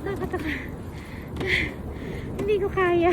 Nakataka. Hindi ko kaya.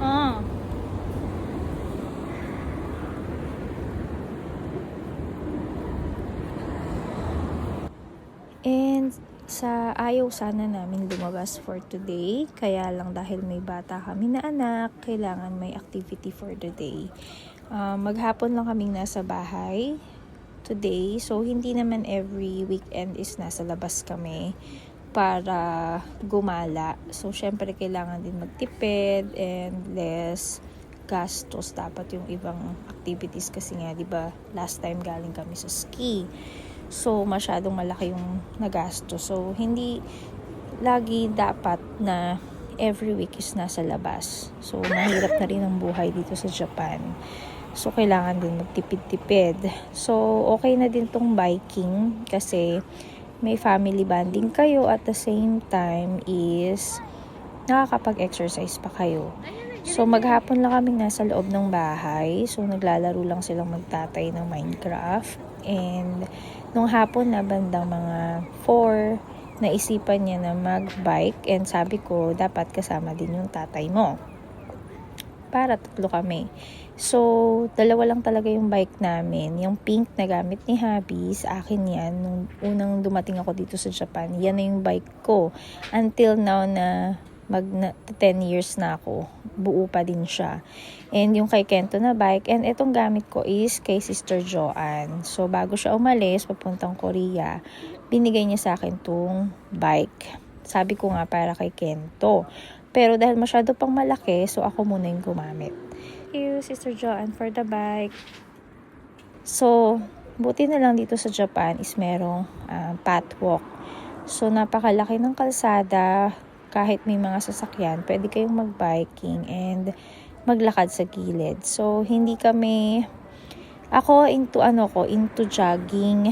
Oh. And sa ayaw sana namin lumabas for today, kaya lang dahil may bata kami na anak, kailangan may activity for the day. Maghapon lang kaming nasa bahay today, so hindi naman every weekend is nasa labas kami para gumala. So syempre kailangan din magtipid and less gastos dapat yung ibang activities kasi nga 'di ba last time galing kami sa ski. So masyadong malaki yung nagasto. So hindi lagi dapat na every week is nasa labas. So mahirap na rin ang buhay dito sa Japan. So kailangan din magtipid-tipid. So okay na din tong biking kasi may family bonding kayo at the same time is nakakapag-exercise pa kayo. So maghapon lang kaming nasa loob ng bahay. So naglalaro lang silang magtatay ng Minecraft. And nung hapon na bandang mga 4, naisipan niya na mag-bike. And sabi ko, dapat kasama din yung tatay mo. Para 3 kami. So, 2 lang talaga yung bike namin. Yung pink na gamit ni Habi, sa akin yan. Nung unang dumating ako dito sa Japan, yan na yung bike ko. Until now na 10 years na ako, buo pa din siya. And yung kay Kento na bike, and itong gamit ko is kay Sister Joanne. So, bago siya umalis, papuntang Korea, binigay niya sa akin tong bike. Sabi ko nga para kay Kento. Pero dahil masyado pang malaki, so ako muna yung gumamit. Thank you, Sister Joanne, for the bike. So, buti na lang dito sa Japan is merong pathwalk. So, napakalaki ng kalsada. Kahit may mga sasakyan, pwede kayong mag-biking and maglakad sa gilid. So, hindi kami... Ako, into jogging.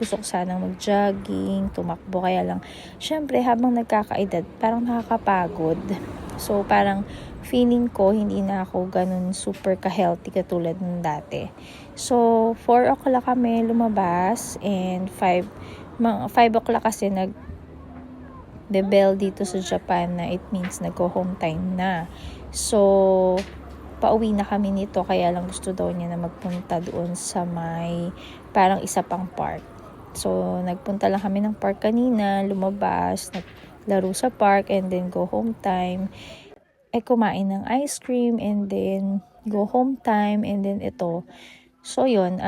Gusto ko sanang mag-jogging, tumakbo. Kaya lang, syempre, habang nagkakaedad, parang nakakapagod. So, parang feeling ko, hindi na ako ganun super ka-healthy katulad ng dati. So, 4 o'clock kami lumabas and 5 o'clock kasi bell dito sa Japan na it means nag-home time na. So, pauwi na kami nito kaya lang gusto daw niya na magpunta doon sa may parang isa pang park. So, nagpunta lang kami ng park kanina, lumabas, naglaro sa park and then go home time. Kumain ng ice cream and then go home time and then ito. So, yun,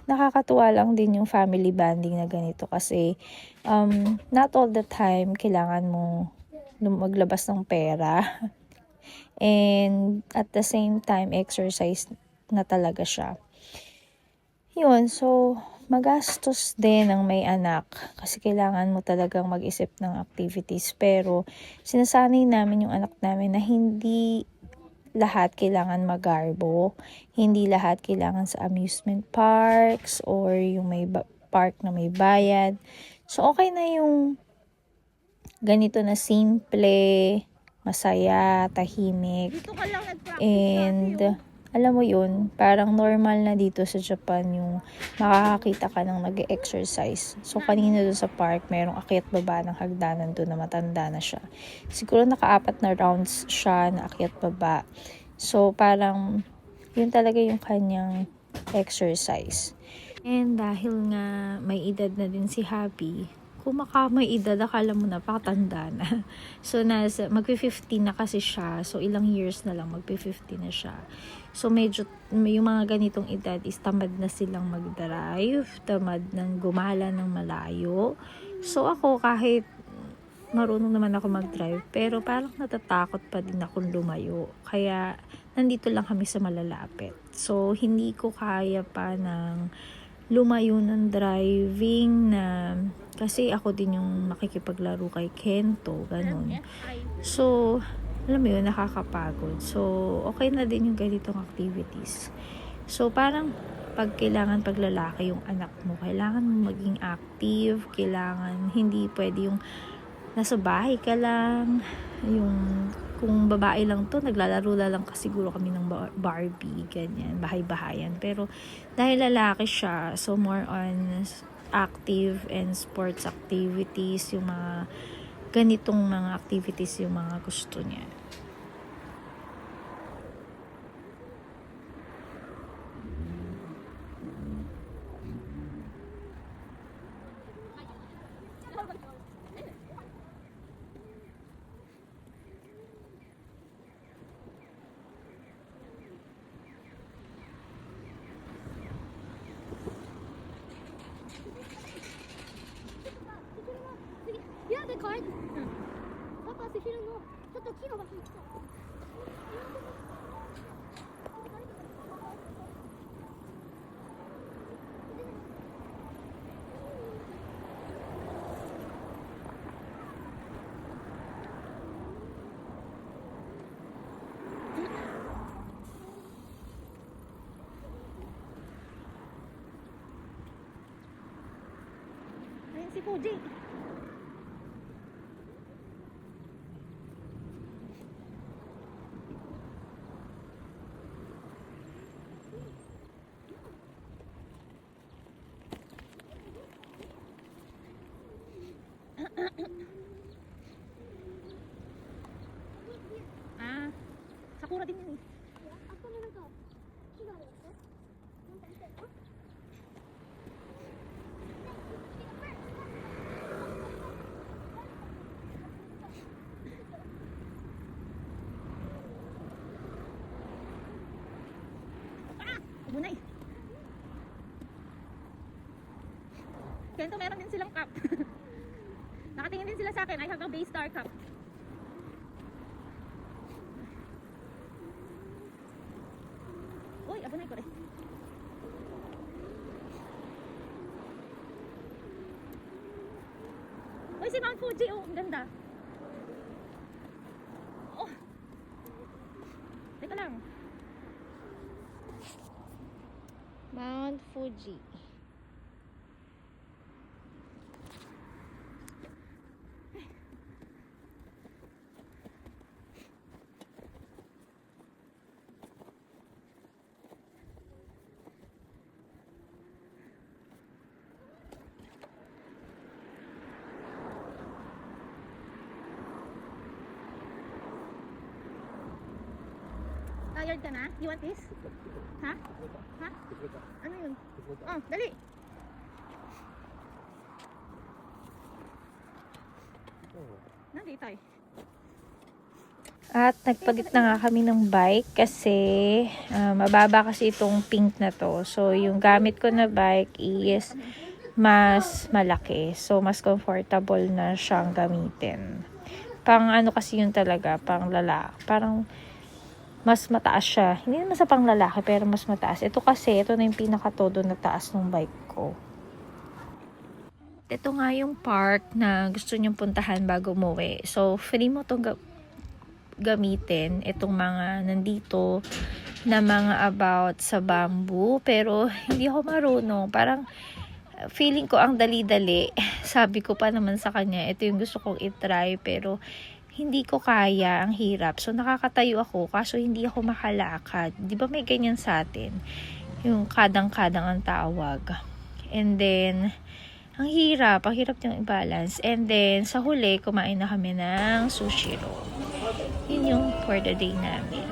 nakakatuwa lang din yung family bonding na ganito kasi not all the time kailangan mo maglabas ng pera. And at the same time, exercise na talaga siya. Yun, so magastos din ang may anak kasi kailangan mo talagang mag-isip ng activities. Pero sinasanay namin yung anak namin na hindi lahat kailangan magarbo. Hindi lahat kailangan sa amusement parks or yung may park na may bayad. So, okay na yung ganito na simple, masaya, tahimik. And, alam mo yun, parang normal na dito sa Japan yung makakakita ka ng nag-exercise. So, kanina doon sa park, merong akyat baba ng hagdanan doon na matanda na siya. Siguro naka-4 na rounds siya na akyat baba. So, parang, yun talaga yung kanyang exercise. And dahil nga may edad na din si Happy, kung may edad, akala mo na pakatanda na. So, magpi-15 na kasi siya. So, ilang years na lang, magpi-15 na siya. So, medyo, yung mga ganitong edad is tamad na silang mag-drive, tamad ng gumala ng malayo. So, ako kahit marunong naman ako mag-drive, pero parang natatakot pa din akong lumayo. Kaya, nandito lang kami sa malalapit. So, hindi ko kaya pa ng lumayo ng driving na kasi ako din yung makikipaglaro kay Kento, ganun. So, alam mo yun, nakakapagod. So, okay na din yung ganitong activities. So, parang pag kailangan paglalaki yung anak mo, kailangan mo maging active, kailangan hindi pwede yung nasa bahay ka lang, yung kung babae lang to, naglalaro lang siguro kami ng Barbie, ganyan, bahay-bahayan. Pero dahil lalaki siya, so more on active and sports activities, yung mga ganitong mga activities yung mga gusto niya. Ayan si Fuji. Sakura din yun eh. Bunay. Kento, meron din silang cup. Nakatingin din sila sa akin. I have a Baystar cup. Uy, abunay ko rin. Uy, si Mount Fuji. Oh, ang ganda. Oh. Teka lang. Mount Fuji. Tired ka na? You want this? Ha? Ha? Ano yun? Oh, dali! Nandito tayo. At nagpalit na nga kami ng bike kasi mababa kasi itong pink na to. So, yung gamit ko na bike is mas malaki. So, mas comfortable na siyang gamitin. Pang ano kasi yun talaga, pang lalaki. Parang mas mataas siya. Hindi naman sa pang lalaki, pero mas mataas. Ito kasi, ito na yung pinaka-todo na taas ng bike ko. Ito nga yung park na gusto nyong puntahan bago umuwi. So, free mo to gamitin. Itong mga nandito na mga about sa bamboo. Pero, hindi ako marunong. Parang, feeling ko ang dali-dali. Sabi ko pa naman sa kanya, ito yung gusto kong itry. Pero, hindi ko kaya. Ang hirap. So, nakakatayo ako. Kaso, hindi ako makalakad. Di ba may ganyan sa atin? Yung kadang-kadang ang tawag. And then, ang hirap yung i-balance. And then, sa huli, kumain na kami ng sushi roll. Yun yung for the day namin.